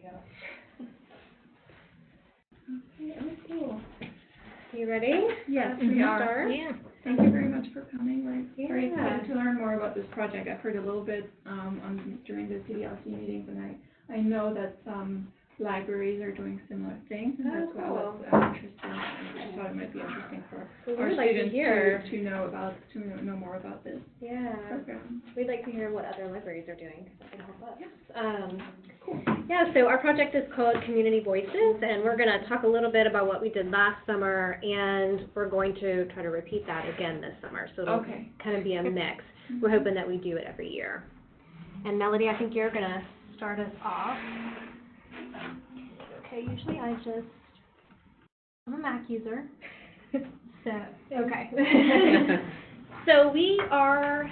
Okay, oh, cool. You ready? Yes, we are. Start? Yeah. Thank you very much for coming. We're very excited to learn more about this project. I've heard a little bit during the CDLC meetings, and I know that some libraries are doing similar things, and that's why I was interested. I just thought it might be interesting for our students to know more about this program. We'd like to hear what other libraries are doing, because that can help us. Yes. Cool. Yeah, so our project is called Community Voices, and we're going to talk a little bit about what we did last summer, and we're going to try to repeat that again this summer, so it'll kind of be a mix. We're hoping that we do it every year. And Melody, I think you're going to start us off. Okay, usually I'm a Mac user, so, okay. So we are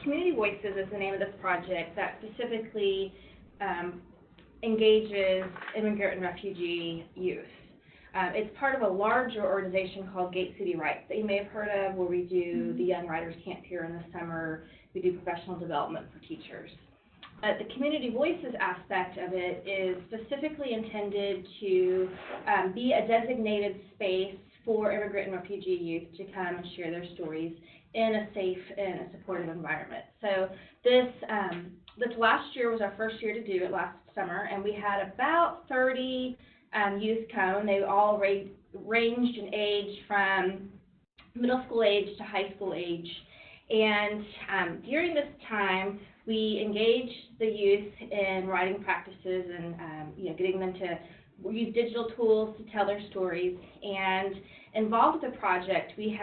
Community Voices is the name of this project that specifically engages immigrant and refugee youth. It's part of a larger organization called Gate City Writes that you may have heard of, where we do the Young Writers Camp here in the summer. We do professional development for teachers. The Community Voices aspect of it is specifically intended to be a designated space for immigrant and refugee youth to come and share their stories in a safe and a supportive environment. So this last year was our first year to do it last summer, and we had about 30 youth come. They all ranged in age from middle school age to high school age. And during this time, we engaged the youth in writing practices and getting them to use digital tools to tell their stories. And involved with the project, we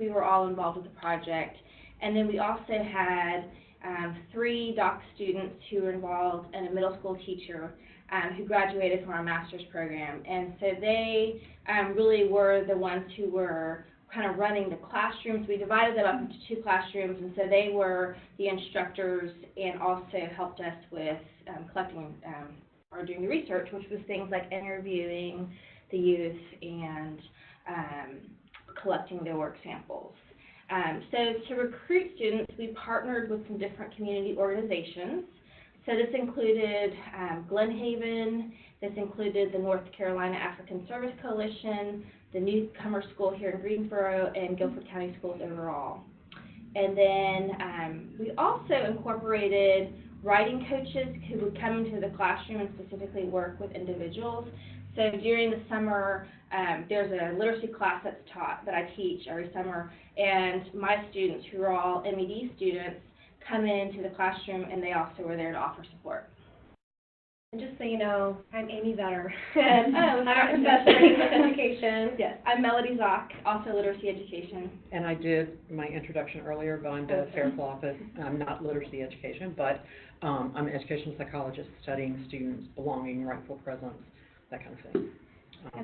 were all involved with the project. And then we also had 3 doc students who were involved and a middle school teacher who graduated from our master's program. And so they really were the ones who were kind of running the classrooms. We divided them up into 2 classrooms, and so they were the instructors and also helped us with collecting or doing the research, which was things like interviewing the youth and collecting their work samples. So to recruit students, we partnered with some different community organizations. So this included Glen Haven, this included the North Carolina African Service Coalition, the Newcomer School here in Greensboro, and Guilford County Schools overall. And then we also incorporated writing coaches who would come into the classroom and specifically work with individuals. So during the summer, there's a literacy class that's taught that I teach every summer, and my students, who are all MED students, come into the classroom, and they also were there to offer support. And just so you know, I'm Amy Vetter, and I'm a professor in English education. Yes, I'm Melody Zock, also literacy education. And I did my introduction earlier, but I'm Beth Fairclough. I'm not literacy education, but I'm an educational psychologist studying students' belonging, rightful presence, that kind of thing,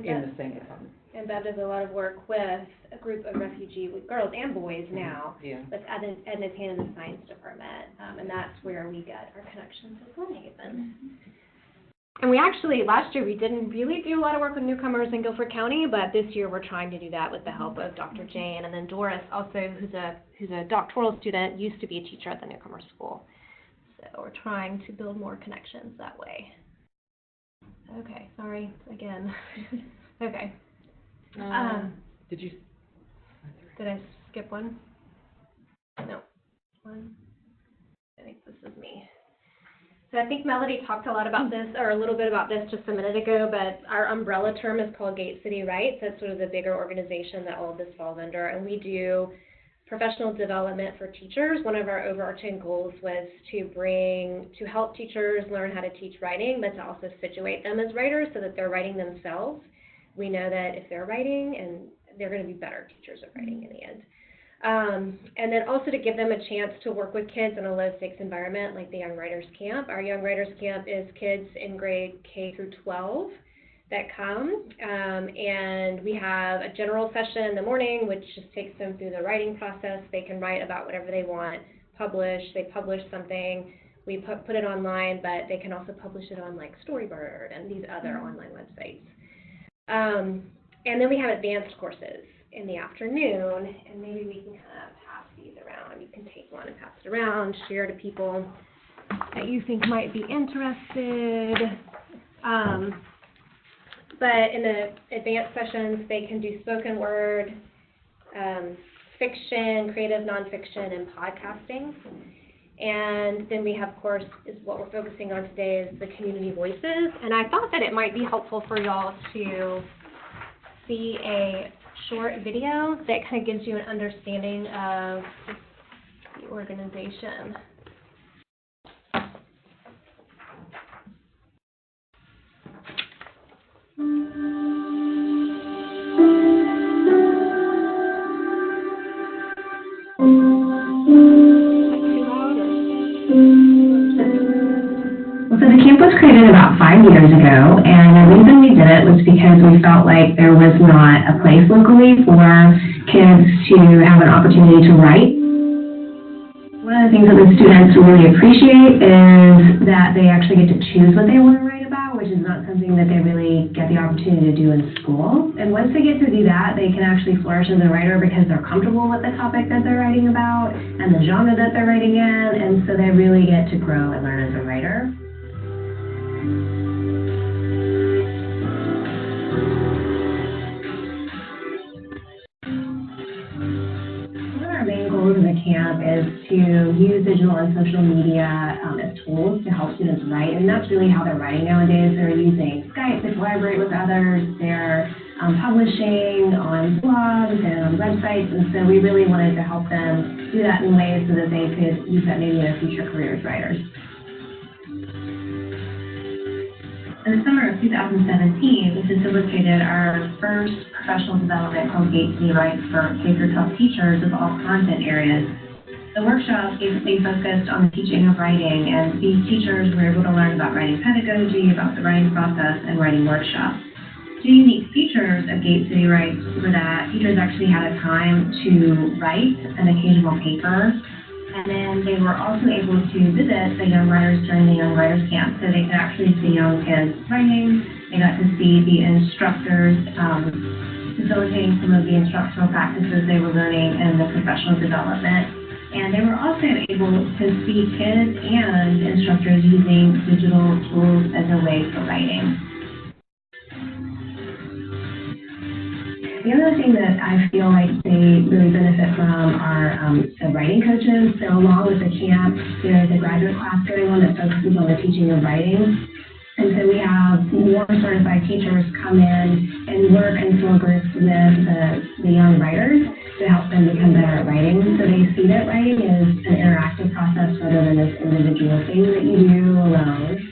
in the same department. And Bev does a lot of work with a group of refugee girls and boys now, with Edna Tannen's science department, and that's where we get our connections with Glen Haven. And we actually, last year, we didn't really do a lot of work with newcomers in Guilford County, but this year we're trying to do that with the help of Dr. Jane, and then Doris, also, who's a doctoral student, used to be a teacher at the newcomer school. So we're trying to build more connections that way. Okay, sorry, again. Okay. Did I skip one? No. One. I think this is me. So I think Melody talked a lot about this, or a little bit about this just a minute ago, but our umbrella term is called Gate City Writes. That's sort of the bigger organization that all of this falls under, and we do professional development for teachers. One of our overarching goals was to help teachers learn how to teach writing, but to also situate them as writers so that they're writing themselves. We know that if they're writing, and they're going to be better teachers at writing in the end. And then also to give them a chance to work with kids in a low-stakes environment like the Young Writers Camp. Our Young Writers Camp is kids in grade K through 12 that come, and we have a general session in the morning, which just takes them through the writing process. They can write about whatever they want, they publish something, we put it online, but they can also publish it on like Storybird and these other online websites. And then we have advanced courses in the afternoon, and maybe we can kind of pass these around. You can take one and pass it around, share to people. that you think might be interested. But in the advanced sessions, they can do spoken word, fiction, creative nonfiction, and podcasting. And then we have, of course, is what we're focusing on today is the community voices. And I thought that it might be helpful for y'all to see a short video that kind of gives you an understanding of the organization. So the camp was created about 5 years ago, and the reason we did it was because we felt like there was not a place locally for kids to have an opportunity to write. One of the things that the students really appreciate is that they actually get to choose what they want to write about, which is not something that they really get the opportunity to do in school. And once they get to do that, they can actually flourish as a writer because they're comfortable with the topic that they're writing about and the genre that they're writing in, and so they really get to grow and learn as a writer. Our main goals in the camp is to use digital and social media as tools to help students write, and that's really how they're writing nowadays. They're using Skype to collaborate with others, they're publishing on blogs and on websites, and so we really wanted to help them do that in ways so that they could use that maybe in their future career as writers. In the summer of 2017, we facilitated our first professional development called Gate City Writes for K-12 teachers of all content areas. The workshop basically focused on the teaching of writing, and these teachers were able to learn about writing pedagogy, about the writing process, and writing workshops. Two unique features of Gate City Writes were that teachers actually had a time to write an occasional paper, and then they were also able to visit the Young Writers during the Young Writers Camp, so they could actually see young kids writing. They got to see the instructors facilitating some of the instructional practices they were learning in the professional development. And they were also able to see kids and instructors using digital tools as a way for writing. The other thing that I feel like they really benefit from are the writing coaches. So along with the camp, there's a graduate class going on that focuses on the teaching of writing. And so we have more certified teachers come in and work in small groups with the young writers to help them become better at writing. So they see that writing is an interactive process rather than this individual thing that you do alone.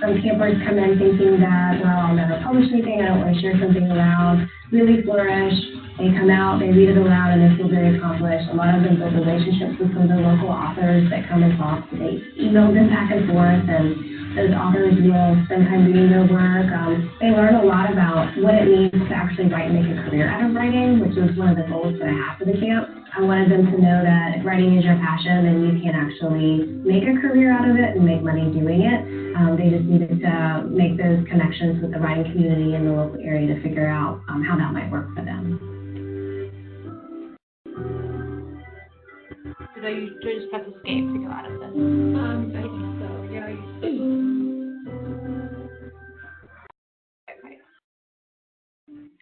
Some campers come in thinking that, well, I'll never publish anything, I don't want to share something aloud, really flourish. They come out, they read it aloud, and they feel very accomplished. A lot of them build relationships with some of the local authors that come and talk. They email them back and forth, and those authors will spend time reading their work. They learn a lot about what it means to actually write and make a career out of writing, which was one of the goals that I have for the camp. I wanted them to know that if writing is your passion, then you can actually make a career out of it and make money doing it. They just needed to make those connections with the writing community in the local area to figure out how that might work for them. So you just press escape to go out of this. I think so, yeah. Okay.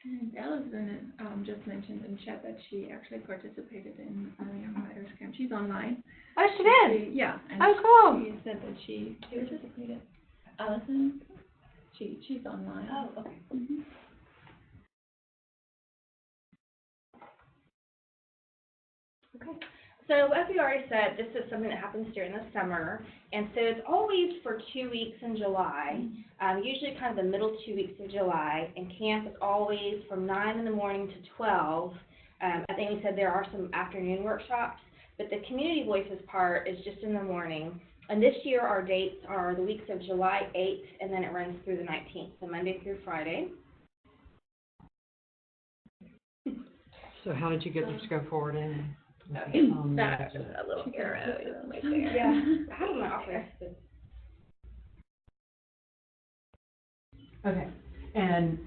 And Allison just mentioned in chat that she actually participated in our Young Writers Camp. She's online. Oh, she did? Yeah. And oh, cool. She said that she participated. Allison, she's online. Oh, okay. Mm-hmm. Okay. So as we already said, this is something that happens during the summer, and so it's always for 2 weeks in July, usually kind of the middle 2 weeks of July, and camp is always from 9 in the morning to 12. I think we said there are some afternoon workshops, but the community voices part is just in the morning. And this year our dates are the weeks of July 8th, and then it runs through the 19th, so Monday through Friday. So how did you get them to go forward in? That's just a little arrow right there. Yeah, how do I offer this? Okay, and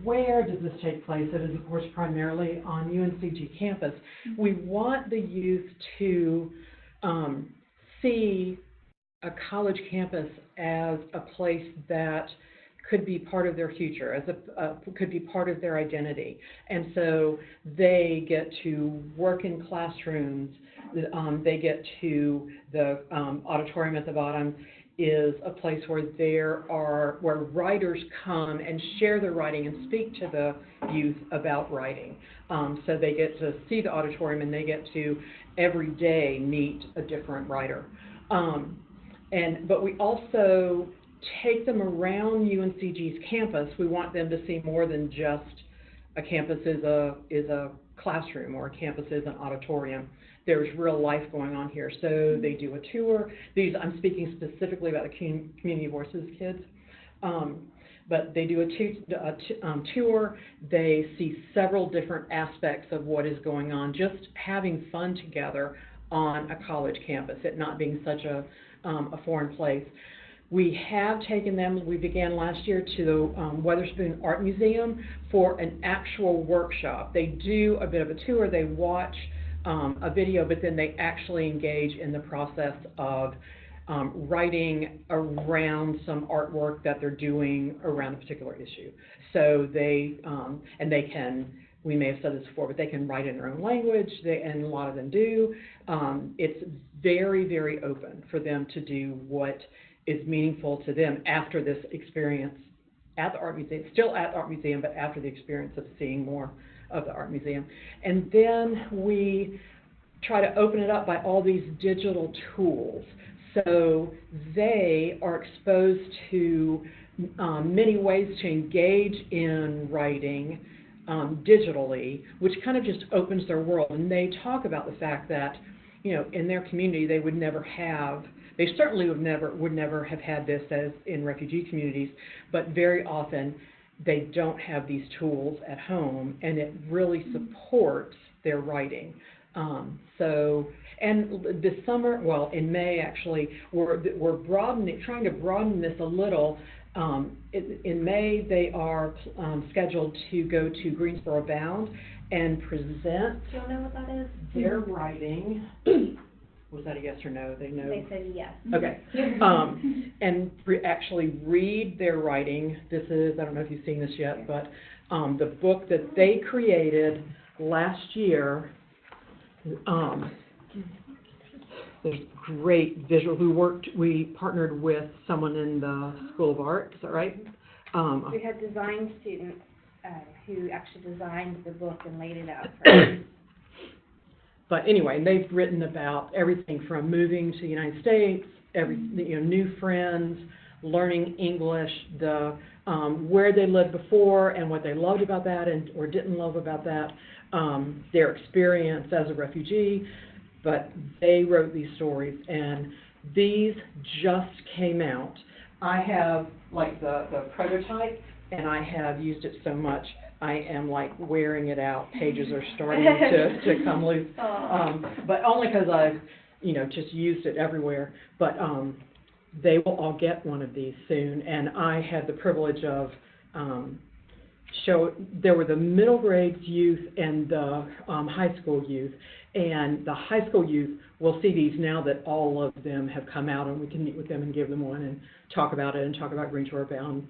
where does this take place? It is, of course, primarily on UNCG campus. We want the youth to see a college campus as a place that could be part of their future, as could be part of their identity. And so they get to work in classrooms, they get to the auditorium at the bottom is a place where where writers come and share their writing and speak to the youth about writing. So they get to see the auditorium and they get to every day meet a different writer. But we also take them around UNCG's campus. We want them to see more than just a campus is a classroom or a campus is an auditorium. There's real life going on here. So they do a tour. I'm speaking specifically about the Community Voices kids. But they do a tour. They see several different aspects of what is going on, just having fun together on a college campus, it not being such a foreign place. We have taken them, we began last year, to the Weatherspoon Art Museum for an actual workshop. They do a bit of a tour, they watch a video, but then they actually engage in the process of writing around some artwork that they're doing around a particular issue. So they can, we may have said this before, but they can write in their own language, and a lot of them do. It's very, very open for them to do what is meaningful to them after this experience at the art museum, still at the art museum, but after the experience of seeing more of the art museum. And then we try to open it up by all these digital tools. So they are exposed to many ways to engage in writing digitally, which kind of just opens their world. And they talk about the fact that, you know, in their community they would never have, they certainly would never have had this as in refugee communities, but very often they don't have these tools at home, and it really supports their writing. And this summer, well, in May actually, we're trying to broaden this a little. In May, they are scheduled to go to Greensboro Bound and present. Do you know what that is? Their writing. Was that a yes or no? They know. They said yes. Okay. And actually read their writing. This is, I don't know if you've seen this yet, but the book that they created last year. There's great visual. We partnered with someone in the School of Art. Is that right? We had design students who actually designed the book and laid it out for us. But anyway, they've written about everything from moving to the United States, new friends, learning English, where they lived before and what they loved about that or didn't love about that, their experience as a refugee. But they wrote these stories, and these just came out. I have like the prototype, and I have used it so much I am like wearing it out. Pages are starting to come loose, but only because I've just used it everywhere. But they will all get one of these soon, and I had the privilege of there were the middle grade youth and the high school youth, and the high school youth will see these now that all of them have come out, and we can meet with them and give them one and talk about it and talk about Greensboro Bound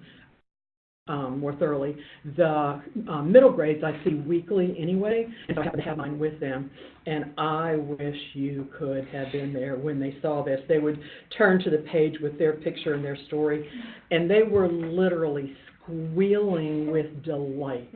more thoroughly. The middle grades I see weekly anyway, and so I happen to have mine with them, and I wish you could have been there when they saw this. They would turn to the page with their picture and their story, and they were literally squealing with delight.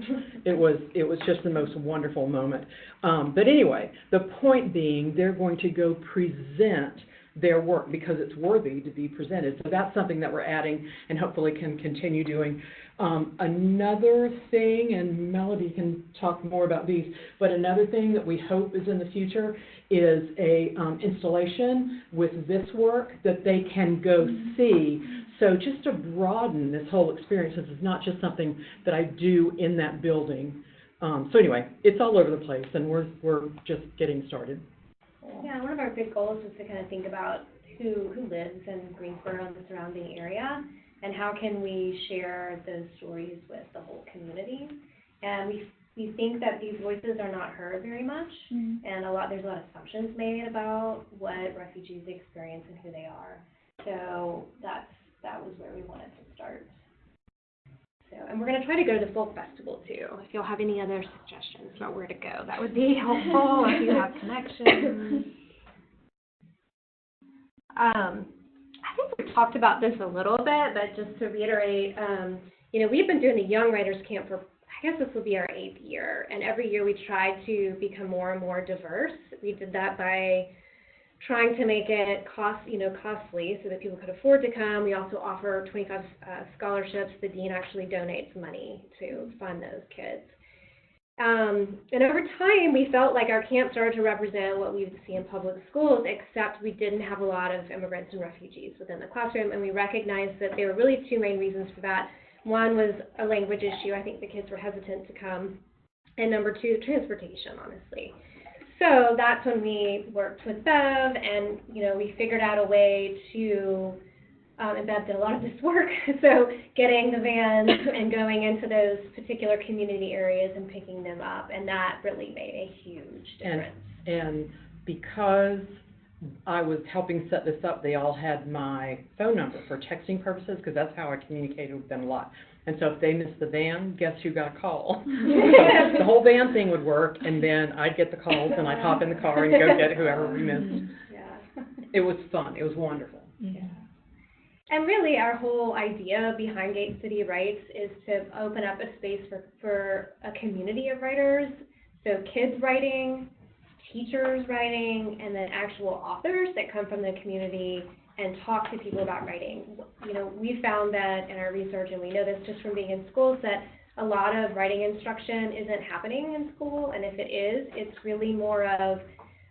It was just the most wonderful moment. But anyway, the point being, they're going to go present their work because it's worthy to be presented. So that's something that we're adding and hopefully can continue doing. Another thing, and Melody can talk more about these, but another thing that we hope is in the future is a installation with this work that they can go see. So just to broaden this whole experience, this is not just something that I do in that building. So anyway, it's all over the place, and we're just getting started. Yeah, one of our big goals is to kind of think about who lives in Greensboro and the surrounding area, and how can we share those stories with the whole community. And we think that these voices are not heard very much, and there's a lot of assumptions made about what refugees experience and who they are. So that was where we wanted to start. So, and we're going to try to go to the folk festival too. If you'll have any other suggestions about where to go, that would be helpful if you have connections. I think we talked about this a little bit, but just to reiterate, we've been doing the Young Writers Camp for, I guess this will be our 8th year, and every year we try to become more and more diverse. We did that by trying to make it costly so that people could afford to come. We also offer 25 scholarships. The dean actually donates money to fund those kids. And over time, we felt like our camp started to represent what we would see in public schools, except we didn't have a lot of immigrants and refugees within the classroom, and we recognized that there were really 2 main reasons for that. One was a language issue. I think the kids were hesitant to come. And number 2, transportation, honestly. So that's when we worked with Bev, and we figured out a way to, and Bev did a lot of this work, so getting the vans and going into those particular community areas and picking them up, and that really made a huge difference. And because I was helping set this up, they all had my phone number for texting purposes, because that's how I communicated with them a lot. And so if they missed the van, guess who got a call? So the whole van thing would work, and then I'd get the calls, and I'd hop in the car and go get whoever we missed. Yeah. It was fun. It was wonderful. Yeah. And really, our whole idea behind Gate City Writes is to open up a space for a community of writers, so kids writing, teachers writing, and then actual authors that come from the community and talk to people about writing. We found that in our research, and we know this just from being in schools, that a lot of writing instruction isn't happening in school, and if it is, it's really more of,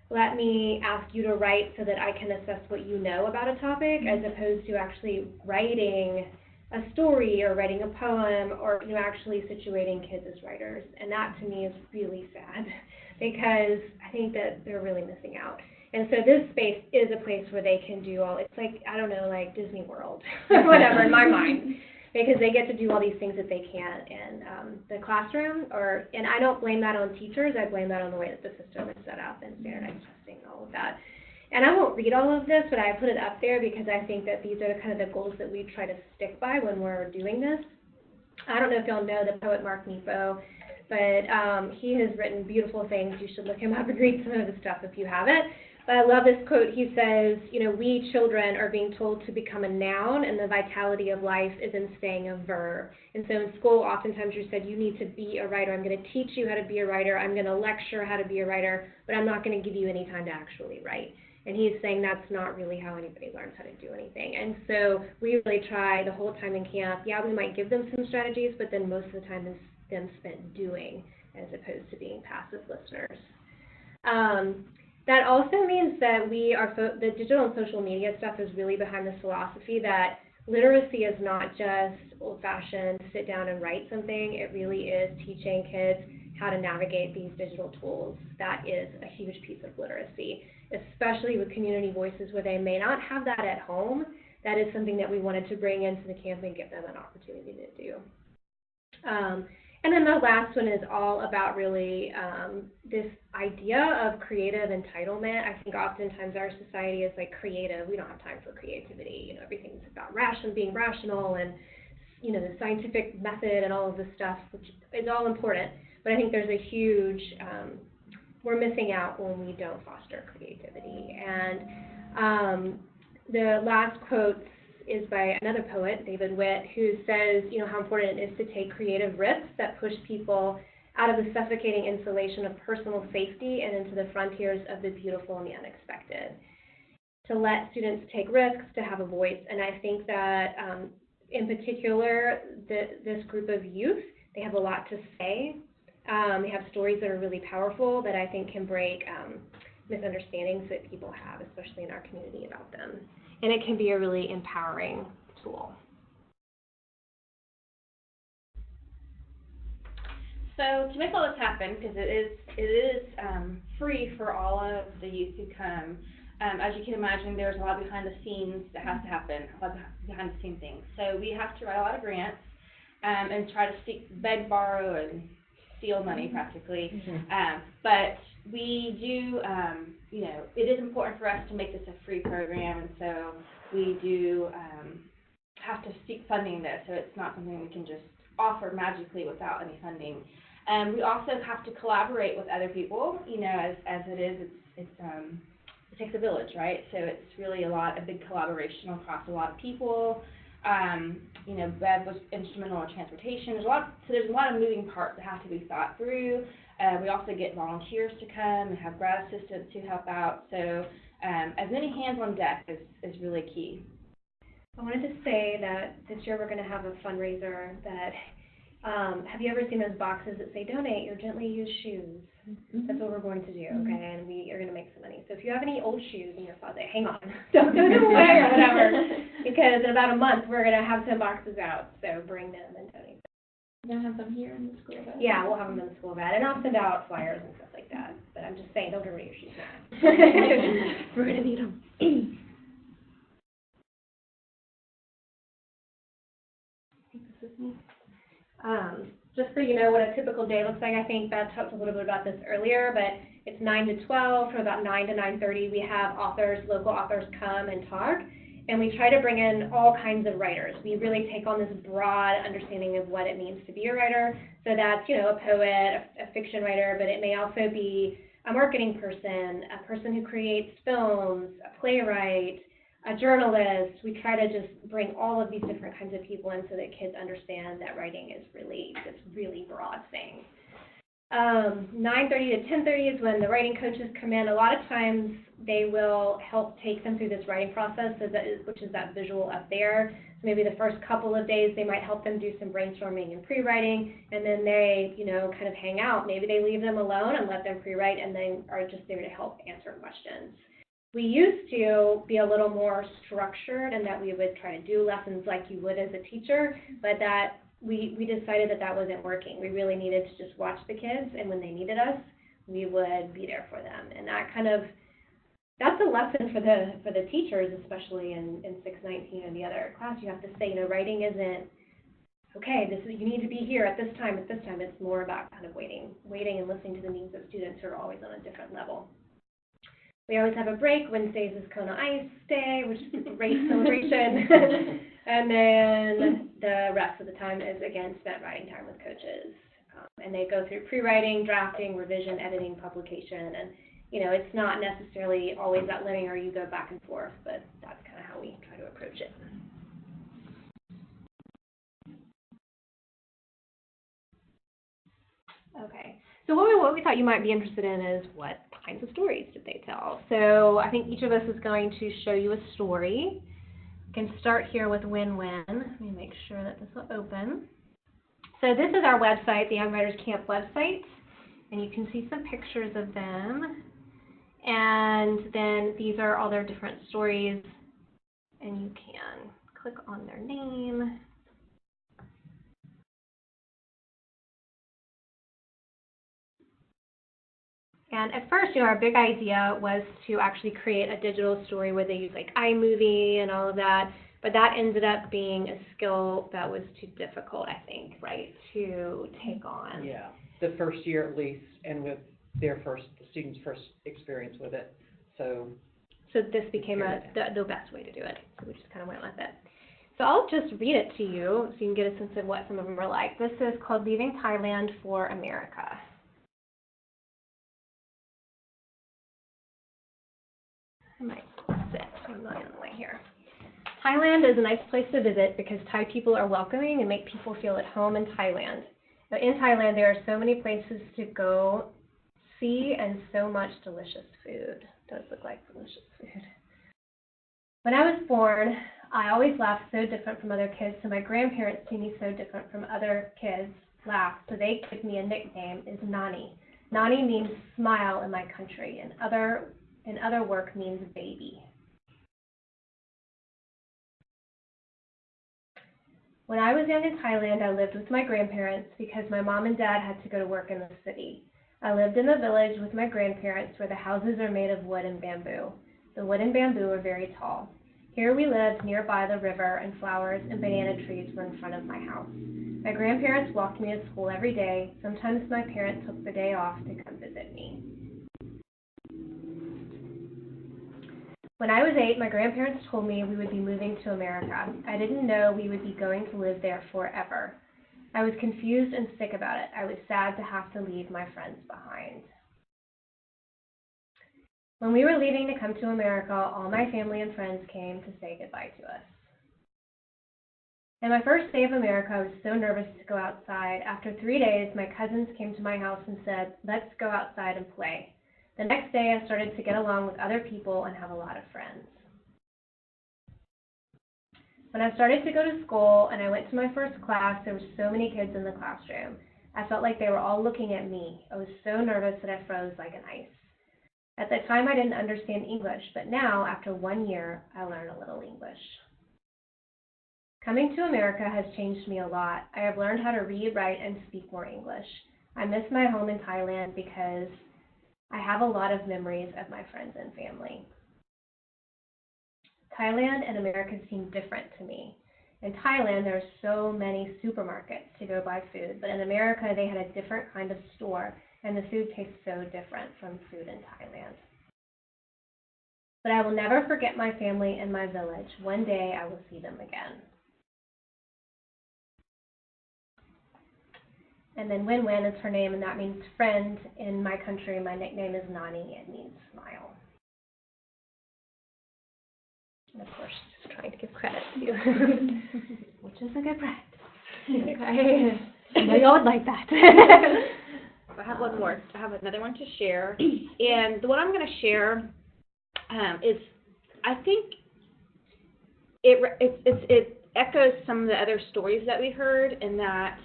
let me ask you to write so that I can assess what you know about a topic, as opposed to actually writing a story or writing a poem or actually situating kids as writers. And that to me is really sad, because I think that they're really missing out. And so this space is a place where they can do all, it's like, I don't know, like Disney World or whatever in my mind, because they get to do all these things that they can't in the classroom. And I don't blame that on teachers, I blame that on the way that the system is set up and standardized testing and all of that. And I won't read all of this, but I put it up there because I think that these are kind of the goals that we try to stick by when we're doing this. I don't know if y'all know the poet Mark Nepo, but he has written beautiful things. You should look him up and read some of his stuff if you haven't. But I love this quote. He says, we children are being told to become a noun, and the vitality of life is in staying a verb. And so in school, oftentimes you're said, you need to be a writer. I'm going to teach you how to be a writer. I'm going to lecture how to be a writer, but I'm not going to give you any time to actually write. And he's saying that's not really how anybody learns how to do anything. And so we really try the whole time in camp. Yeah, we might give them some strategies, but then most of the time is them spent doing as opposed to being passive listeners. That also means that the digital and social media stuff is really behind this philosophy that literacy is not just old-fashioned sit down and write something. It really is teaching kids how to navigate these digital tools. That is a huge piece of literacy, especially with community voices where they may not have that at home. That is something that we wanted to bring into the camp and give them an opportunity to do. And then the last one is all about really this idea of creative entitlement. I think oftentimes our society is like creative. We don't have time for creativity. Everything's about being rational and, the scientific method and all of this stuff, which is all important. But I think there's a huge, we're missing out when we don't foster creativity. And the last quote is by another poet, David Witt, who says, how important it is to take creative risks that push people out of the suffocating insulation of personal safety and into the frontiers of the beautiful and the unexpected. To let students take risks, to have a voice. And I think that, in particular, this group of youth, they have a lot to say. They have stories that are really powerful that I think can break misunderstandings that people have, especially in our community, about them. And it can be a really empowering tool. So to make all this happen, because it is free for all of the youth who come, As you can imagine, there's a lot behind the scenes that has to happen, a lot of behind the scene things. So we have to write a lot of grants, and try to beg, borrow, and steal money practically. But we do, it is important for us to make this a free program, and so we do have to seek funding this, so it's not something we can just offer magically without any funding. We also have to collaborate with other people, as it is, it takes a village, right? So it's really a big collaboration across a lot of people. Bev was instrumental in transportation. There's a lot of moving parts that have to be thought through. We also get volunteers to come and have grad assistants who help out. So as many hands on deck is really key. I wanted to say that this year we're going to have a fundraiser that, have you ever seen those boxes that say donate your gently used shoes? That's what we're going to do, okay? And we are going to make some money. So if you have any old shoes in your closet, hang on. Don't throw them away or whatever. Because in about a month, we're going to have some boxes out. So bring them and donate them. You're gonna have them here in the school bed? Yeah, we'll have them in the school bed. And I'll send out flyers and stuff like that. But I'm just saying, don't get rid of your shoes now. We're going to need them. Just so you know what a typical day looks like, I think Beth talked a little bit about this earlier, but it's 9 to 12. From about 9 to 9:30, we have local authors come and talk, and we try to bring in all kinds of writers. We really take on this broad understanding of what it means to be a writer. So that's, a poet, a fiction writer, but it may also be a marketing person, a person who creates films, a playwright, a journalist. We try to just bring all of these different kinds of people in so that kids understand that writing is really this really broad thing. 9:30 to 10:30 is when the writing coaches come in. A lot of times they will help take them through this writing process, which is that visual up there. So maybe the first couple of days they might help them do some brainstorming and pre-writing, and then they, kind of hang out. Maybe they leave them alone and let them pre-write, and then are just there to help answer questions. We used to be a little more structured and that we would try to do lessons like you would as a teacher, but that we decided that wasn't working. We really needed to just watch the kids, and when they needed us, we would be there for them. And that's a lesson for the teachers, especially in 619 and the other class. You have to say, writing isn't, okay, you need to be here at this time. It's more about kind of waiting and listening to the needs of students who are always on a different level. We always have a break. Wednesdays is Kona Ice Day, which is a great celebration. And then the rest of the time is, again, spent writing time with coaches. And they go through pre-writing, drafting, revision, editing, publication. And, it's not necessarily always that linear. You go back and forth, but that's kind of how we try to approach it. Okay. So what we thought you might be interested in is what kinds of stories did they tell? So I think each of us is going to show you a story. We can start here with Win-Win. Let me make sure that this will open. So this is our website, the Young Writers Camp website, and you can see some pictures of them. And then these are all their different stories, and you can click on their name. And at first, our big idea was to actually create a digital story where they use like iMovie and all of that, but that ended up being a skill that was too difficult, I think, right, to take on. Yeah, the first year at least, and with the students' first experience with it. So this became the best way to do it. So we just kind of went with it. So I'll just read it to you so you can get a sense of what some of them are like. This is called Leaving Thailand for America. I might sit. I'm not in the way here. Thailand is a nice place to visit because Thai people are welcoming and make people feel at home in Thailand. Now, in Thailand, there are so many places to go see and so much delicious food. It does look like delicious food. When I was born, I always laughed so different from other kids, so my grandparents see me so different from other kids laugh, so they gave me a nickname, is Nani. Nani means smile in my country, and other work means baby. When I was young in Thailand, I lived with my grandparents because my mom and dad had to go to work in the city. I lived in the village with my grandparents where the houses are made of wood and bamboo. The wood and bamboo were very tall. Here we lived nearby the river, and flowers and banana trees were in front of my house. My grandparents walked me to school every day. Sometimes my parents took the day off to come visit me. When I was 8, my grandparents told me we would be moving to America. I didn't know we would be going to live there forever. I was confused and sick about it. I was sad to have to leave my friends behind. When we were leaving to come to America, all my family and friends came to say goodbye to us. And my first day of America, I was so nervous to go outside. After 3 days, my cousins came to my house and said, "Let's go outside and play." The next day, I started to get along with other people and have a lot of friends. When I started to go to school and I went to my first class, there were so many kids in the classroom. I felt like they were all looking at me. I was so nervous that I froze like an ice. At the time, I didn't understand English, but now, after 1 year, I learned a little English. Coming to America has changed me a lot. I have learned how to read, write, and speak more English. I miss my home in Thailand because I have a lot of memories of my friends and family. Thailand and America seem different to me. In Thailand, there are so many supermarkets to go buy food, but in America, they had a different kind of store, and the food tastes so different from food in Thailand. But I will never forget my family and my village. One day, I will see them again. And then Win-Win is her name, and that means friend in my country. My nickname is Nani. It means smile. And of course, just trying to give credit to you, which is a good practice. Okay. I know y'all would like that. I have one more. I have another one to share. And the one I'm going to share is, I think it echoes some of the other stories that we heard, in that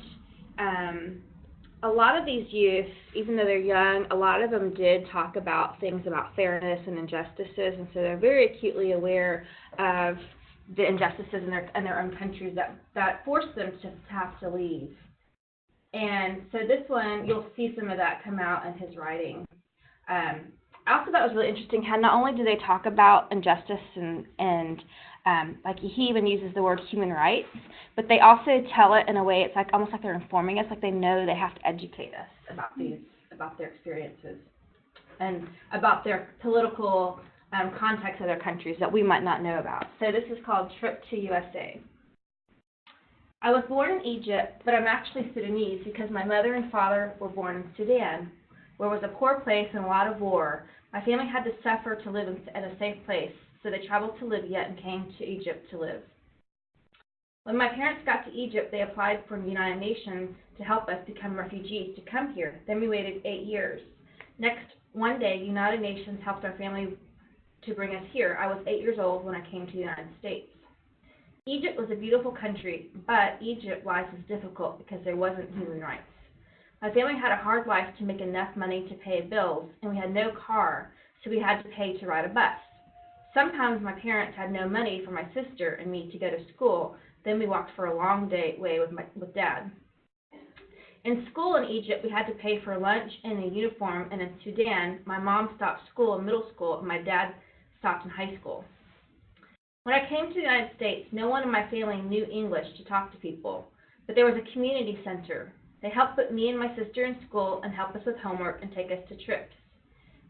a lot of these youth, even though they're young, a lot of them did talk about things about fairness and injustices, and so they're very acutely aware of the injustices in their own countries that force them to have to leave. And so this one, you'll see some of that come out in his writing. I also thought it was really interesting how not only do they talk about injustice and like he even uses the word human rights, but they also tell it in a way it's like almost like they're informing us, like they know they have to educate us about their experiences and about their political context of their countries that we might not know about. So this is called Trip to USA. I was born in Egypt, but I'm actually Sudanese because my mother and father were born in Sudan, where it was a poor place and a lot of war. My family had to suffer to live in a safe place, so they traveled to Libya and came to Egypt to live. When my parents got to Egypt, they applied for the United Nations to help us become refugees to come here. Then we waited 8 years. Next, one day, United Nations helped our family to bring us here. I was 8 years old when I came to the United States. Egypt was a beautiful country, but Egypt life was difficult because there wasn't human rights. My family had a hard life to make enough money to pay bills, and we had no car, so we had to pay to ride a bus. Sometimes my parents had no money for my sister and me to go to school. Then we walked for a long way with Dad. In school in Egypt, we had to pay for lunch and a uniform, and in Sudan, my mom stopped school in middle school, and my dad stopped in high school. When I came to the United States, no one in my family knew English to talk to people, but there was a community center. They helped put me and my sister in school and help us with homework and take us to trips.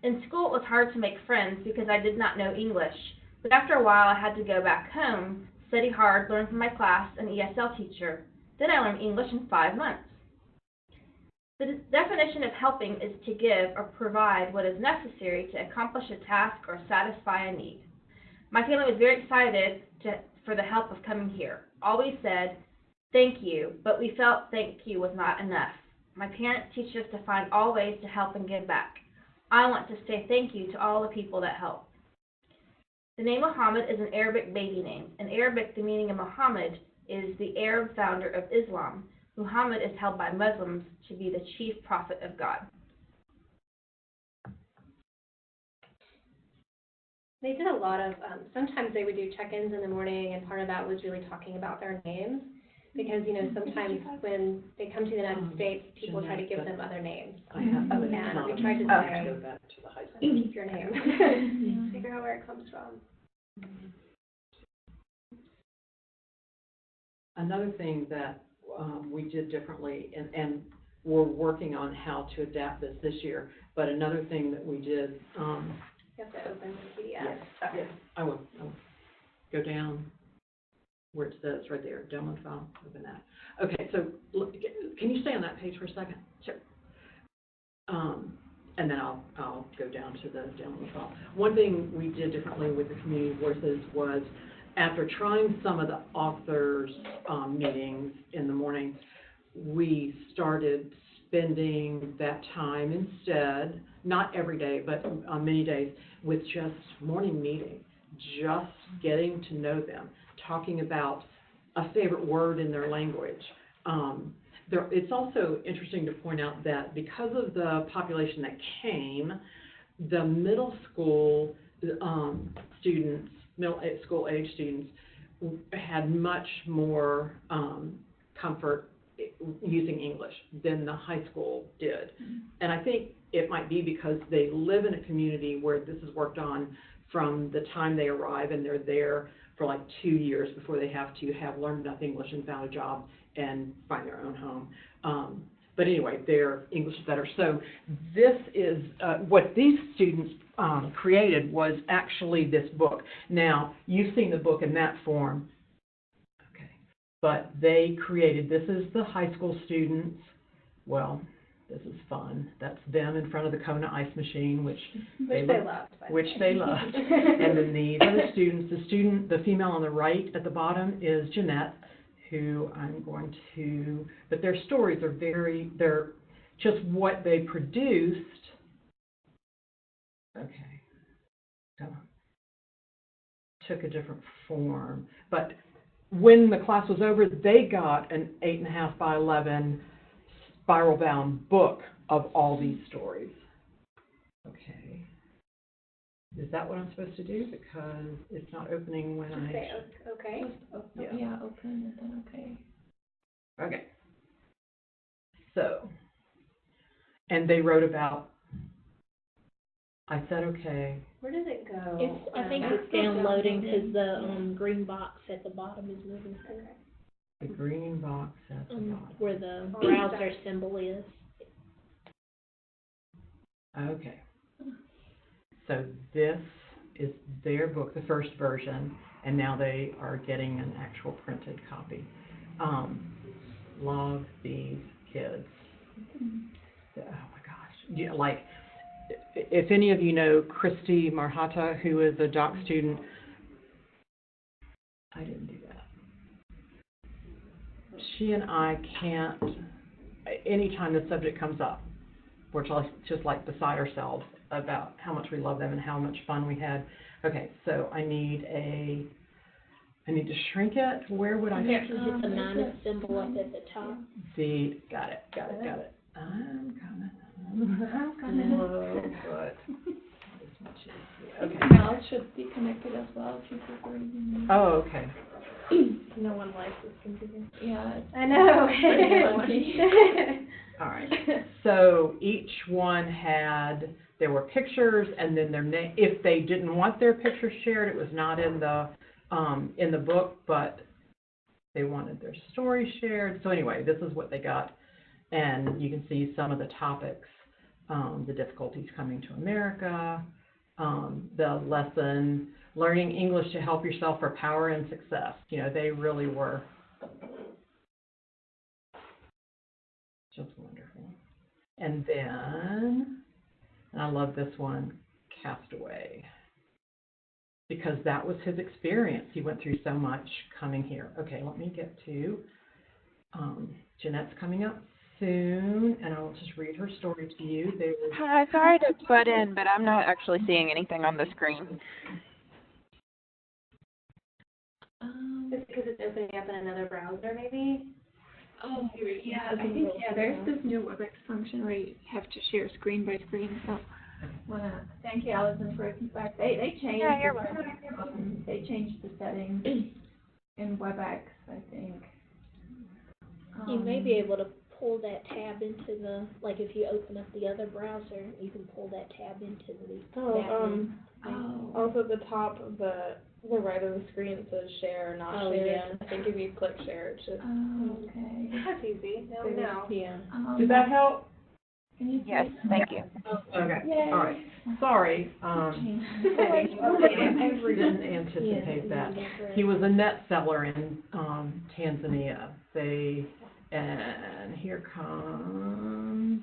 In school, it was hard to make friends because I did not know English, but after a while, I had to go back home, study hard, learn from my class, and ESL teacher. Then I learned English in 5 months. The definition of helping is to give or provide what is necessary to accomplish a task or satisfy a need. My family was very excited for the help of coming here. Always said, "Thank you," but we felt thank you was not enough. My parents teach us to find all ways to help and give back. I want to say thank you to all the people that help. The name Muhammad is an Arabic baby name. In Arabic, the meaning of Muhammad is the Arab founder of Islam. Muhammad is held by Muslims to be the chief prophet of God. They did a lot of, sometimes they would do check-ins in the morning, and part of that was really talking about their names. because, you know, sometimes when they come to the United States, people try to give them other names. I have, Oh, it's and not we a- tried to I have say- go back to the high school. Keep your name. Figure out where it comes from. Another thing that we did differently, and we're working on how to adapt this year, but another thing that we did, You have to open the PDF. yes, I will. Go down where it says right there, download file, open that. Okay, so can you stay on that page for a second? Sure. And then I'll go down to the download file. One thing we did differently with the community voices was, after trying some of the authors' meetings in the morning, we started spending that time instead, not every day, but on many days, with just morning meetings, just getting to know them, talking about a favorite word in their language. It's also interesting to point out that because of the population that came, the middle school students, middle school age students, had much more comfort using English than the high school did. And I think it might be because they live in a community where this is worked on from the time they arrive, and they're there for like 2 years before they have to have learned enough English and found a job and find their own home. But anyway, their English is better. So this is, what these students created was actually this book. Now, you've seen the book in that form, okay, but they created, this is the high school students. Well, this is fun. That's them in front of the Kona ice machine, which they loved. And then these are the students. The female on the right at the bottom is Jeanette, who I'm going to, but their stories are they're just what they produced. Okay, come on. Took a different form. But when the class was over, they got an 8.5 by 11 spiral bound book of all these stories. Okay. Is that what I'm supposed to do? Because it's not opening when I... Say okay. Yeah, open and then okay. Okay. So, and they wrote about, I said okay. Where does it go? I think it's downloading because the green box at the bottom is moving forward. The green box at the bottom. Where the browser symbol is. Okay. So this is their book, the first version, and now they are getting an actual printed copy. Love these kids. Oh my gosh. Yeah, like, if any of you know Christy Marhata, who is a doc student, I didn't do that. She and I can't, anytime the subject comes up, we're just like beside ourselves about how much we love them and how much fun we had. Okay, so I need to shrink it. Where would I shrink it? It's a minus symbol up at the top. Got it. I'm coming. Whoa, but okay. Email should be connected as well if you prefer. Oh, okay. No one likes this computer. Yeah. I know. All right. So each one there were pictures, and then their name. If they didn't want their picture shared, it was not in the book, but they wanted their story shared. So anyway, this is what they got, and you can see some of the topics: the difficulties coming to America, the lesson, learning English to help yourself for power and success. You know, they really were just wonderful. And then, and I love this one, Castaway, because that was his experience. He went through so much coming here. Okay, let me get to, Jeanette's coming up soon, and I will just read her story to you. Hi, sorry to butt in, but I'm not actually seeing anything on the screen. It's because it's opening up in another browser, maybe? Oh, yeah, I think, there's this new WebEx function where you have to share screen by screen, so, thank you, Allison, for feedback. They changed. Yeah, you're welcome. They changed the settings in WebEx, I think. You may be able to pull that tab into the, like if you open up the other browser, you can pull that tab into that one. Also at the top of the right of the screen it says share or not share. Yeah. I think if you click share it should. Okay. That's easy, now we know. Yeah. Did that help? Can you Yes, please- thank you. Okay, Yay. all right. Sorry, didn't Yeah, anticipate that. yeah. He was a net seller in, Tanzania. And here comes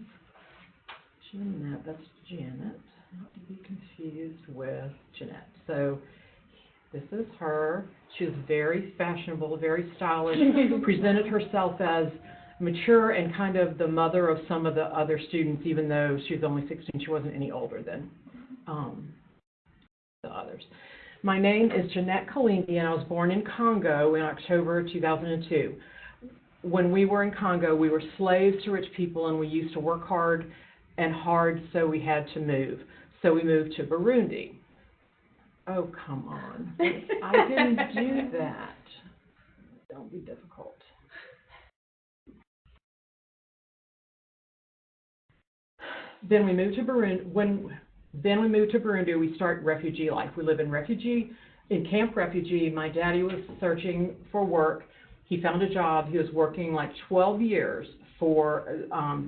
Jeanette, that's Janet, not to be confused with Jeanette. So, this is her. She was very fashionable, very stylish, presented herself as mature and kind of the mother of some of the other students, even though she was only 16, she wasn't any older than the others. My name is Jeanette Kalingi, and I was born in Congo in October 2002. When we were in Congo, we were slaves to rich people, and we used to work hard, so we had to move. So we moved to Burundi. Oh, come on. I didn't do that. Don't be difficult. Then we moved to Burundi. Then we moved to Burundi. We start refugee life. We live in Camp Refugee. My daddy was searching for work. He found a job. He was working like 12 years for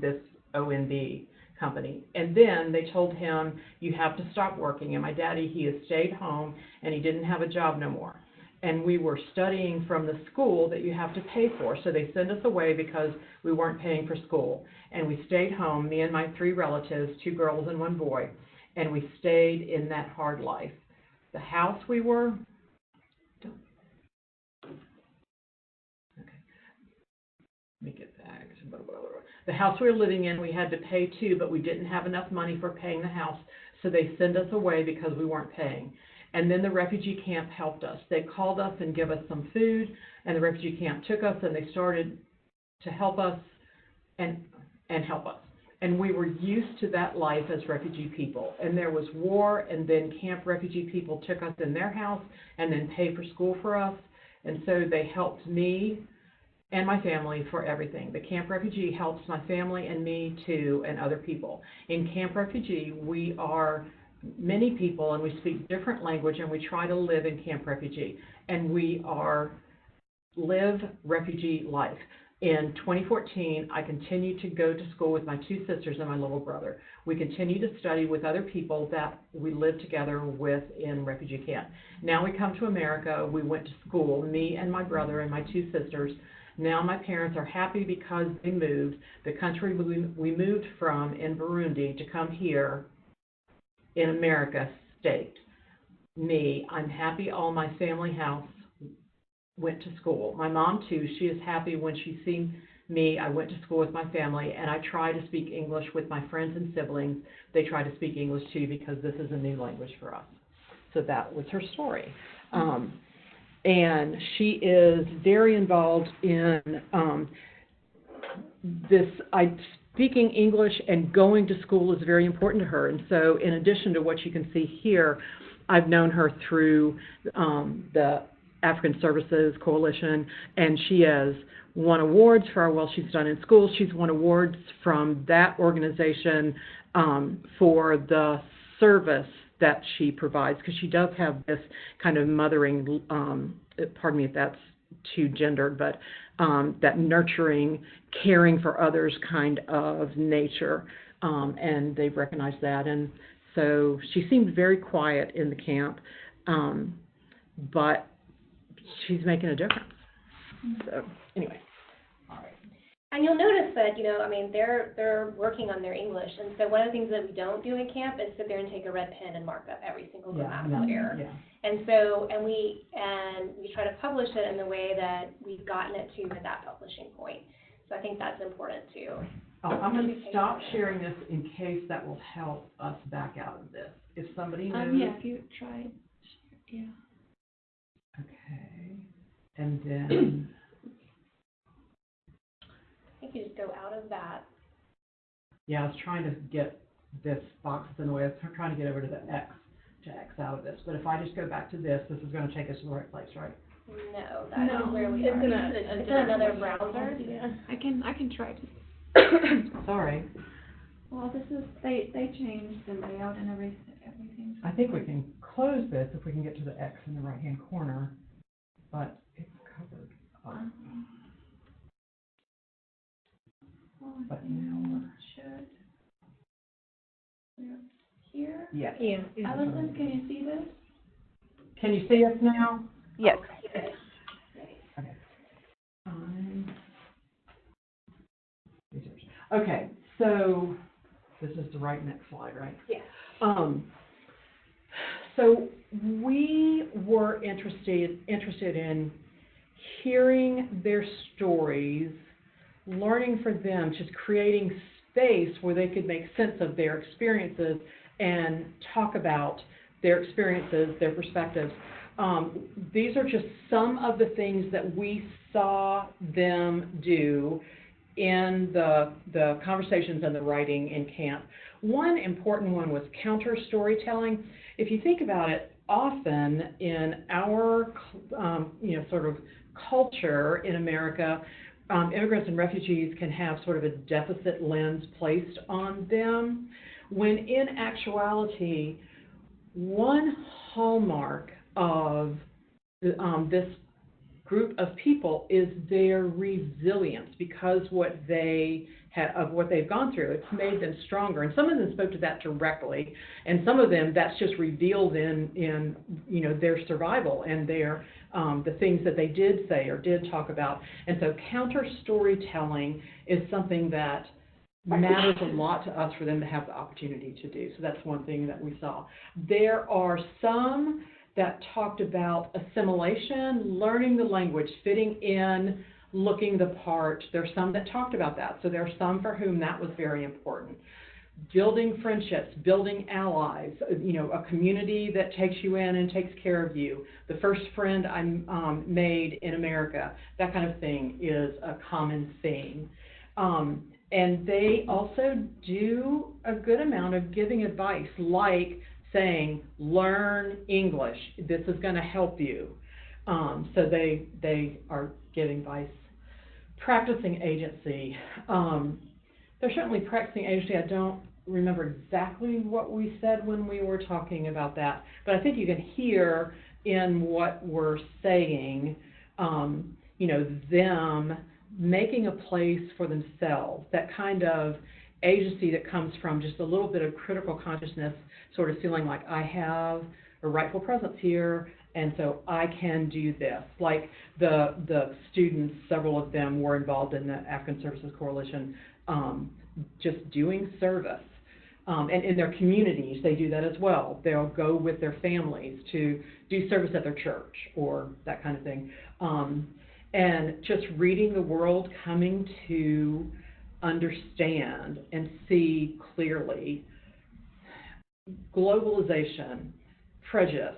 this ONB company. And then they told him, you have to stop working. And my daddy, he has stayed home, and he didn't have a job no more. And we were studying from the school that you have to pay for. So they sent us away because we weren't paying for school. And we stayed home, me and my 3 relatives, 2 girls and 1 boy. And we stayed in that hard life. The house we were, let me get back. The house we were living in, we had to pay too, but we didn't have enough money for paying the house, so they sent us away because we weren't paying. And then the refugee camp helped us. They called us and gave us some food, and the refugee camp took us, and they started to help us and help us. And we were used to that life as refugee people. And there was war, and then camp refugee people took us in their house and then paid for school for us. And so they helped me and my family for everything. The Camp Refugee helps my family and me too, and other people. In Camp Refugee, we are many people, and we speak different language, and we try to live in Camp Refugee. And we live refugee life. In 2014, I continued to go to school with my 2 sisters and my little brother. We continue to study with other people that we live together with in refugee camp. Now we come to America, we went to school, me and my brother and my 2 sisters. Now my parents are happy because they moved. The country we moved from in Burundi to come here in America state. Me, I'm happy all my family house went to school. My mom too, she is happy when she sees me. I went to school with my family, and I try to speak English with my friends and siblings. They try to speak English too because this is a new language for us. So that was her story. And she is very involved in speaking English and going to school is very important to her. And so in addition to what you can see here, I've known her through the African Services Coalition, and she has won awards for what she's done in schools. She's won awards from that organization for the service that she provides, because she does have this kind of mothering, pardon me if that's too gendered, but that nurturing, caring for others kind of nature, and they've recognized that. And so she seemed very quiet in the camp, but she's making a difference. So anyway. And you'll notice that, they're working on their English. And so one of the things that we don't do in camp is sit there and take a red pen and mark up every single grammatical error. Yeah. And so, and we try to publish it in the way that we've gotten it to at that publishing point. So I think that's important too. Oh, I'm going to stop sharing this in case that will help us back out of this. If somebody knows. Yeah, if you tried, yeah. Okay. And then. I think you just go out of that. Yeah, I was trying to get this box in the way. I was trying to get over to the X, to X out of this. But if I just go back to this, this is going to take us to the right place, right? No, that is where we it's are. in a It's in another browser. Yeah. I can try to. Sorry. Well, this is, they changed the layout and everything. I think we can close this if we can get to the X in the right-hand corner, but it's covered up. Well, I But think now it should. We're here. Yes. Yeah. Allison, can you see this? Can you see us now? Yes. Okay. Okay, so this is the right next slide, right? Yeah. So we were interested in hearing their stories, learning from them, just creating space where they could make sense of their experiences and talk about their experiences, their perspectives. These are just some of the things that we saw them do in the conversations and the writing in camp. One important one was counter storytelling. If you think about it, often in our sort of culture in America, immigrants and refugees can have sort of a deficit lens placed on them, when in actuality, one hallmark of this group of people is their resilience, because what they've gone through. It's made them stronger, and some of them spoke to that directly, and some of them that's just revealed in their survival and their the things that they did say or did talk about. And so counter storytelling is something that matters a lot to us for them to have the opportunity to do. So that's one thing that we saw. There are some that talked about assimilation, learning the language, fitting in, looking the part. There's some that talked about that. So there are some for whom that was very important. Building friendships, building allies, a community that takes you in and takes care of you. The first friend I made in America, that kind of thing is a common theme. And they also do a good amount of giving advice, like saying, learn English. This is going to help you. So they are giving advice. Practicing agency. They're certainly practicing agency. I don't remember exactly what we said when we were talking about that, but I think you can hear in what we're saying, them making a place for themselves, that kind of agency that comes from just a little bit of critical consciousness, sort of feeling like I have a rightful presence here, and so I can do this. Like the students, several of them were involved in the African Services Coalition, just doing service. And in their communities, they do that as well. They'll go with their families to do service at their church or that kind of thing. And just reading the world, coming to understand and see clearly globalization, prejudice,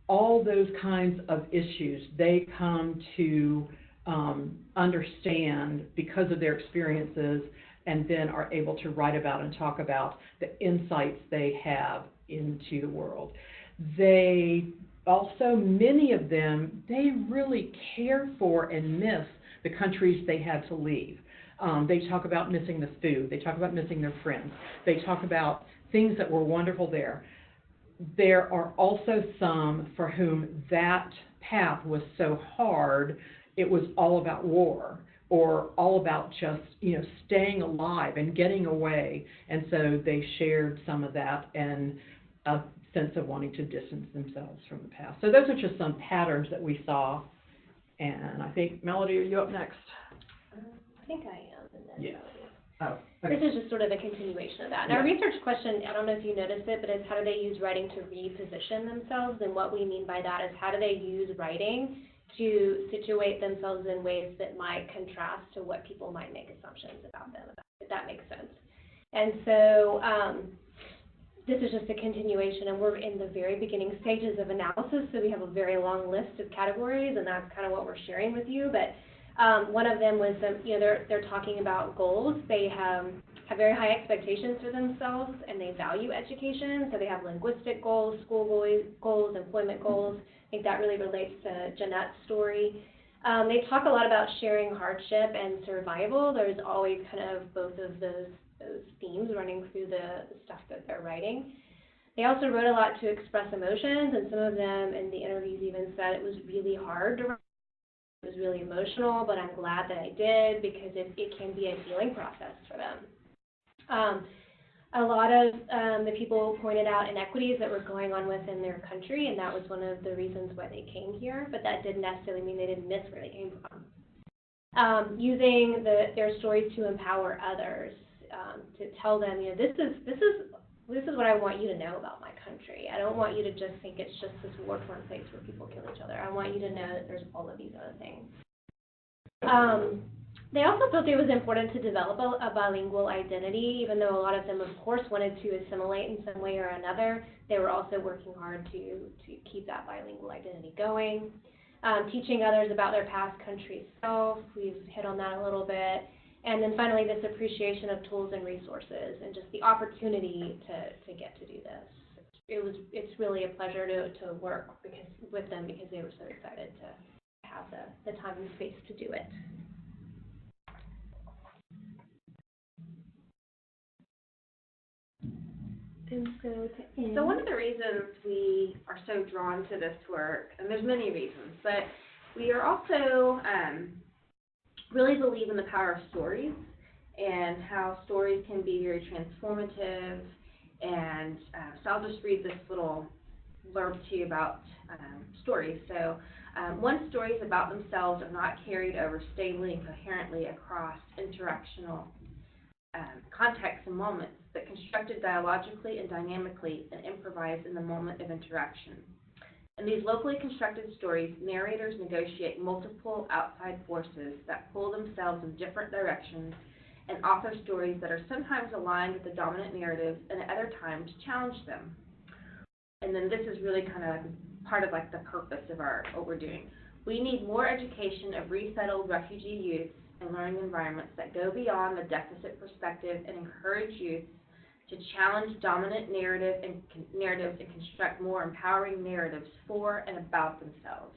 all those kinds of issues they come to understand because of their experiences, and then are able to write about and talk about the insights they have into the world. They also, many of them, they really care for and miss the countries they had to leave. They talk about missing the food. They talk about missing their friends. They talk about things that were wonderful there. There are also some for whom that path was so hard, it was all about war, or all about just, staying alive and getting away. And so they shared some of that and a sense of wanting to distance themselves from the past. So those are just some patterns that we saw. And I think, Melody, are you up next? I think I am. And then Yeah. Oh, okay. This is just sort of a continuation of that. And our research question, I don't know if you noticed it, but it's how do they use writing to reposition themselves? And what we mean by that is how do they use writing to situate themselves in ways that might contrast to what people might make assumptions about them, if that makes sense. And so this is just a continuation, and we're in the very beginning stages of analysis, so we have a very long list of categories, and that's kind of what we're sharing with you. But one of them was, they're talking about goals. They have have very high expectations for themselves, and they value education. So they have linguistic goals, school goals, employment goals. I think that really relates to Jeanette's story. They talk a lot about sharing hardship and survival. There's always kind of both of those themes running through the stuff that they're writing. They also wrote a lot to express emotions, and some of them in the interviews even said it was really hard to write. It was really emotional, but I'm glad that I did because it can be a healing process for them. A lot of the people pointed out inequities that were going on within their country, and that was one of the reasons why they came here, but that didn't necessarily mean they didn't miss where they came from. Using their stories to empower others, to tell them, this is what I want you to know about my country. I don't want you to just think it's just this war-torn place where people kill each other. I want you to know that there's all of these other things. They also felt it was important to develop a bilingual identity, even though a lot of them, of course, wanted to assimilate in some way or another. They were also working hard to keep that bilingual identity going. Teaching others about their past country self, we've hit on that a little bit. And then finally, this appreciation of tools and resources and just the opportunity to get to do this. It's really a pleasure to work with them because they were so excited to have the time and space to do it. So one of the reasons we are so drawn to this work, and there's many reasons, but we are also really believe in the power of stories and how stories can be very transformative. And so I'll just read this little blurb to you about stories. So one's stories about themselves are not carried over stably and coherently across interactional contexts and moments, but constructed dialogically and dynamically and improvised in the moment of interaction. In these locally constructed stories, narrators negotiate multiple outside forces that pull themselves in different directions and author stories that are sometimes aligned with the dominant narrative and at other times challenge them. And then this is really kind of part of like the purpose of what we're doing. We need more education of resettled refugee youth and learning environments that go beyond the deficit perspective and encourage youth to challenge dominant narratives and construct more empowering narratives for and about themselves.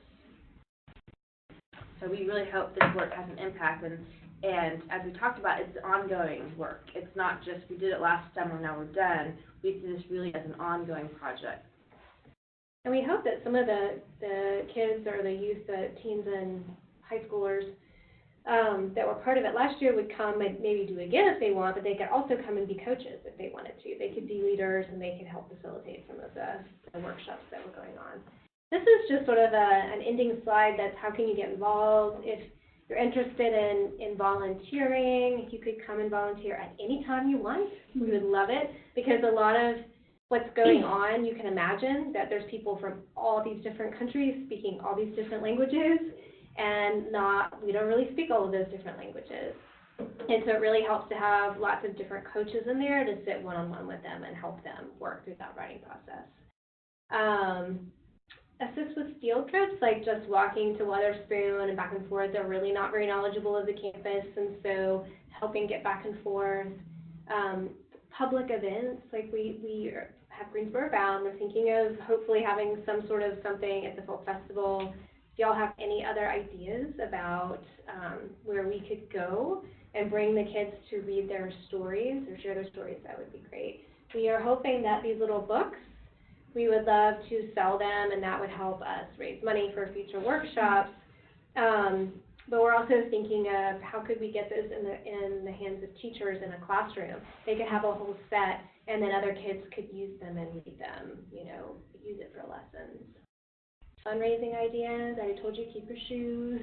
So we really hope this work has an impact, and as we talked about, it's ongoing work. It's not just we did it last summer, now we're done. We see this really as an ongoing project. And we hope that some of the kids or the youth, the teens and high schoolers that were part of it last year would come and maybe do it again if they want, but they could also come and be coaches if they wanted to. They could be leaders and they could help facilitate some of the workshops that were going on. This is just sort of an ending slide that's how can you get involved. If you're interested in volunteering, if you could come and volunteer at any time you want, we would love it, because a lot of what's going on, you can imagine that there's people from all these different countries speaking all these different languages, and we don't really speak all of those different languages. And so it really helps to have lots of different coaches in there to sit one-on-one with them and help them work through that writing process. Assist with field trips, like just walking to Weatherspoon and back and forth. They're really not very knowledgeable of the campus, and so helping get back and forth. Public events, like we have Greensboro Bound. We're thinking of hopefully having some sort of something at the Folk Festival. If y'all have any other ideas about where we could go and bring the kids to read their stories or share their stories, that would be great. We are hoping that these little books, we would love to sell them, and that would help us raise money for future workshops. But we're also thinking of how could we get this in the hands of teachers in a classroom. They could have a whole set, and then other kids could use them and read them, use it for lessons. Fundraising ideas, I told you, keep your shoes.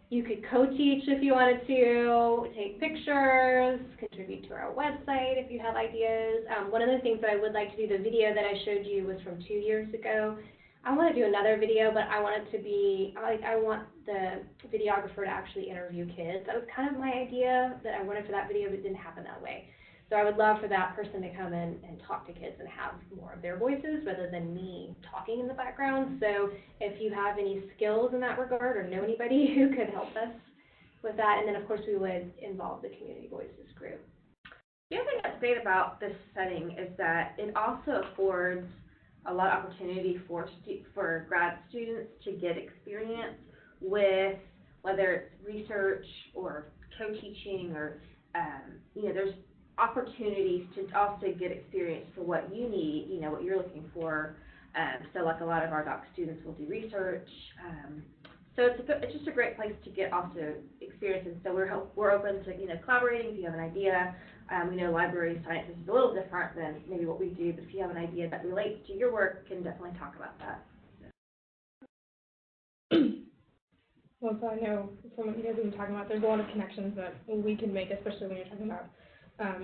You could co-teach if you wanted to, take pictures, contribute to our website if you have ideas. One of the things that I would like to do, the video that I showed you was from 2 years ago. I want to do another video, but I want it to be, I want the videographer to actually interview kids. That was kind of my idea that I wanted for that video, but it didn't happen that way. So I would love for that person to come in and talk to kids and have more of their voices rather than me talking in the background. So if you have any skills in that regard or know anybody who could help us with that, and then of course we would involve the Community Voices group. great about this setting is that it also affords a lot of opportunity for grad students to get experience with whether it's research or co-teaching or, there's opportunities to also get experience for what you need, what you're looking for. So like a lot of our doc students will do research. So it's just a great place to get also experience. And so we're open to, collaborating if you have an idea. We know library science is a little different than maybe what we do, but if you have an idea that relates to your work, can definitely talk about that. Well, so I know from what you guys have been talking about, there's a lot of connections that we can make, especially when you're talking about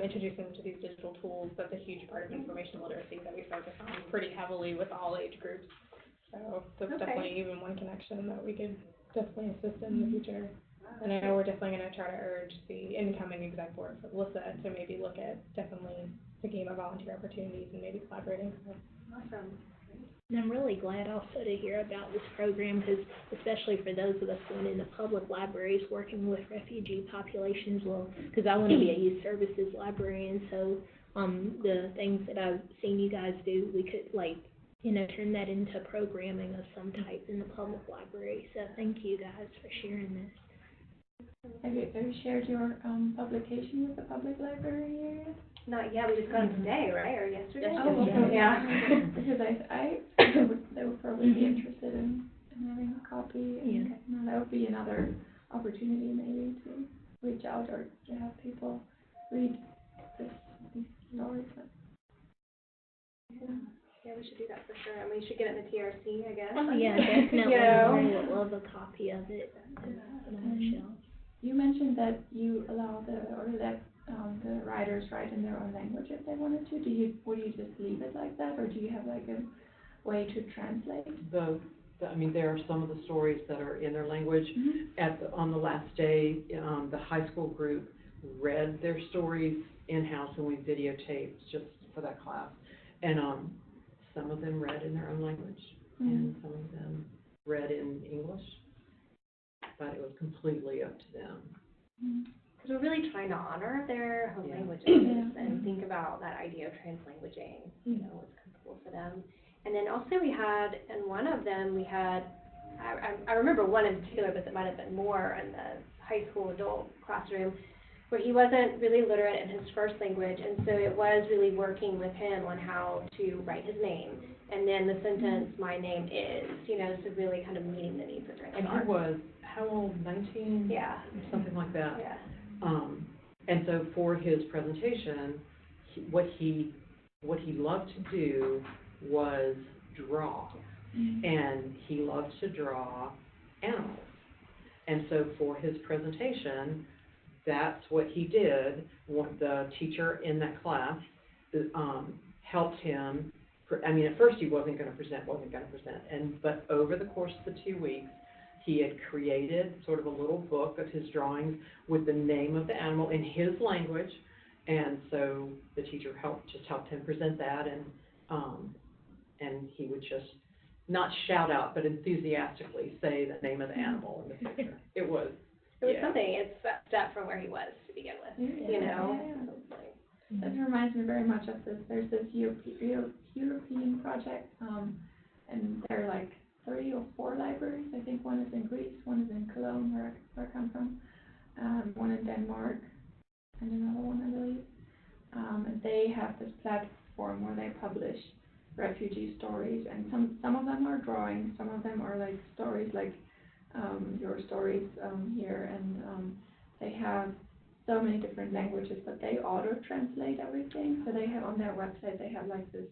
introducing them to these digital tools. That's a huge part of information literacy that we focus on pretty heavily with all age groups. So that's definitely even one connection that we could definitely assist in the future. And I know we're definitely going to try to urge the incoming exec board for Melissa to maybe look at definitely thinking about volunteer opportunities and maybe collaborating. Awesome. And I'm really glad also to hear about this program, because especially for those of us going into public libraries working with refugee populations, because I want to be a youth services librarian, so the things that I've seen you guys do, we could turn that into programming of some type in the public library. So thank you guys for sharing this. Have you shared your publication with the public library area? Not yet. We just got them today, right, or yesterday? Oh, okay. Yeah. Because they would probably be interested in having a copy. And that would be another opportunity maybe to reach out or to have people read these stories. Yeah, we should do that for sure, and we should get it in the TRC, I guess. Oh yeah, definitely. I would love a copy of it on the shelf. You mentioned that you allow the writers write in their own language if they wanted to. Would you just leave it like that, or do you have a way to translate? There are some of the stories that are in their language. On the last day, the high school group read their stories in-house, and we videotaped just for that class. And some of them read in their own language, and some of them read in English, but it was completely up to them. Because we're really trying to honor their home languages and think about that idea of translanguaging, what's comfortable for them. And then also we had, in one of them, I remember one in particular, but it might have been more in the high school adult classroom, where he wasn't really literate in his first language, and so it was really working with him on how to write his name. And then the sentence, my name is, so really kind of meeting the needs of their And he was, how old, 19? Yeah. Something like that. Yeah. And so for his presentation, what he loved to do was draw. And he loved to draw animals. And so for his presentation, that's what he did. The teacher in that class helped him. At first he wasn't going to present, but over the course of the 2 weeks, he had created sort of a little book of his drawings with the name of the animal in his language, and so the teacher helped him present that, and he would just not shout out, but enthusiastically say the name of the animal in the picture. It was something. It's a step from where he was to begin with, That reminds me very much of this. There's this European project, and there are 3 or 4 libraries. I think one is in Greece, one is in Cologne, where I come from, one in Denmark, and another one, I believe. And they have this platform where they publish refugee stories, and some of them are drawings, some of them are stories your stories here, and they have so many different languages, but they auto-translate everything. So they have on their website, they have this,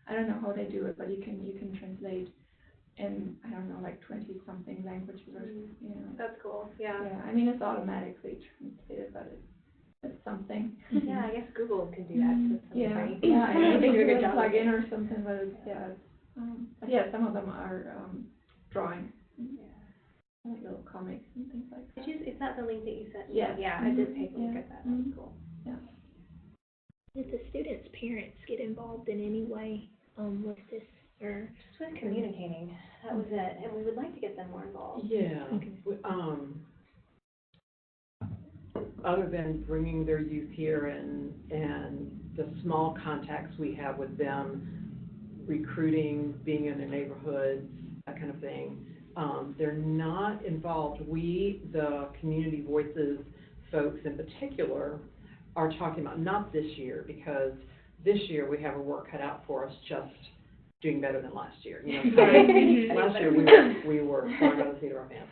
I don't know how they do it, but you can translate in, 20-something languages or, That's cool, yeah. Yeah, it's automatically translated, but it's something. Yeah, I guess Google can do that to some degree. I think do a good it's job. plug in or something, but it's, some of them are drawings. Little comics and things like that. Is that the link that you sent? Yeah. Yeah, I did take a look at that. That's cool. Yeah. Did the students' parents get involved in any way with this, or just with communicating? That was it, and we would like to get them more involved. Yeah. Other than bringing their youth here and the small contacts we have with them, recruiting, being in their neighborhoods, that kind of thing. They're not involved. We, the community voices folks in particular, are talking about, not this year, because this year we have our work cut out for us just doing better than last year. You know, last year we were flying by the seat of our pants.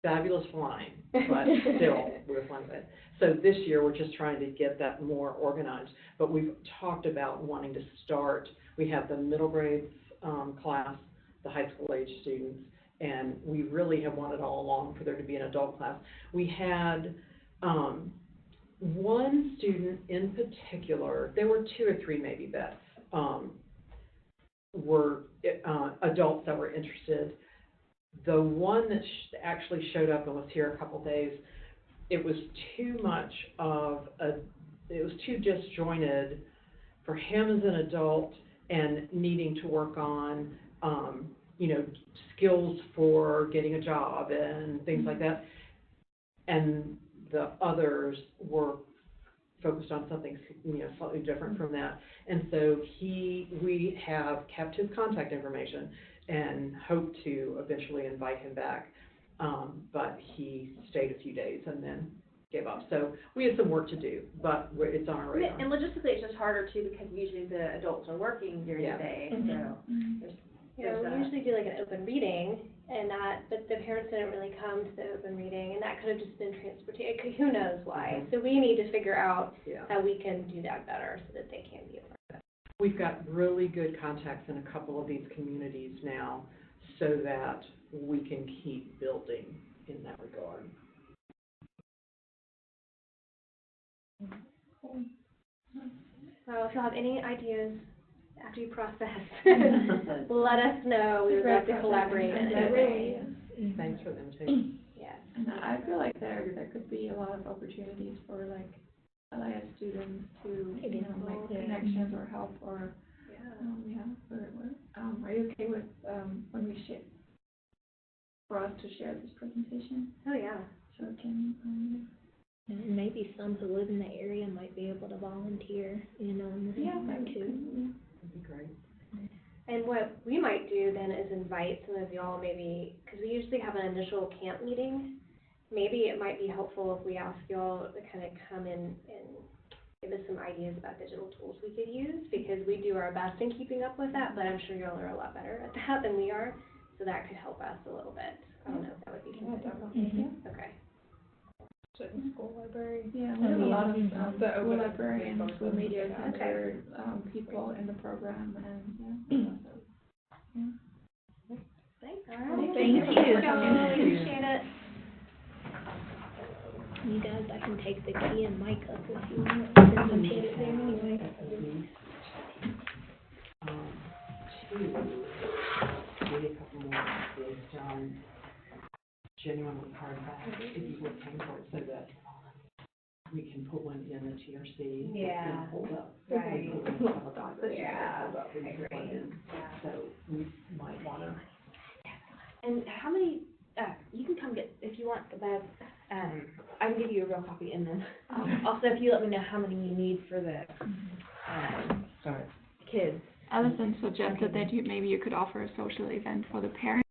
Fabulous flying, but still we were flying by it. So this year we're just trying to get that more organized. But we've talked about wanting to start. We have the middle grades class, the high school age students, and we really have wanted all along for there to be an adult class. We had one student in particular, there were 2 or 3 maybe, Beth, were adults that were interested. The one that actually showed up and was here a couple days, it was too much of it was too disjointed for him as an adult and needing to work on, you know, skills for getting a job and things like that. And the others were focused on something, you know, slightly different from that. And so we have kept his contact information and hope to eventually invite him back. But he stayed a few days and then gave up. So we have some work to do, but it's on our radar. And logistically, it's just harder too, because usually the adults are working during the day, so Yeah, we usually do like an open reading, and but the parents didn't really come to the open reading, and that could have just been transportation. Who knows why? So we need to figure out how we can do that better so that they can be a part of it. We've got really good contacts in a couple of these communities now, so that we can keep building in that regard. So if you have any ideas after you process, let us know. We would love to collaborate in any way. Thanks for the invitation. Yes. And I feel like there could be a lot of opportunities for like LIS students to, you know, make connections or help or, are you okay with, when we share, for us to share this presentation? Oh, yeah. So it can, And maybe some who live in the area might be able to volunteer, you know, in the summer too. That'd be great. And what we might do then is invite some of y'all maybe, because we usually have an initial camp meeting. Maybe it might be helpful if we ask y'all to kind of come in and give us some ideas about digital tools we could use, because we do our best in keeping up with that, but I'm sure y'all are a lot better at that than we are, so that could help us a little bit. I don't know if that would be considered. Okay. School library. yeah, we have a lot of school librarians, school media center, people in the program, and Thanks. All right. Thank you. Appreciate it. You guys, I can take the key and mic up if you want, since I'm headed there anyway. Maybe a couple more is genuinely hardback, if you would pay for it, so that we can put one in the TRC. Yeah. Hold up. Right. Yeah. So we might want to. And how many, you can come get, if you want, Bev, I can give you a real copy, and then, also if you let me know how many you need for the, kids. Allison suggested that maybe you could offer a social event for the parents.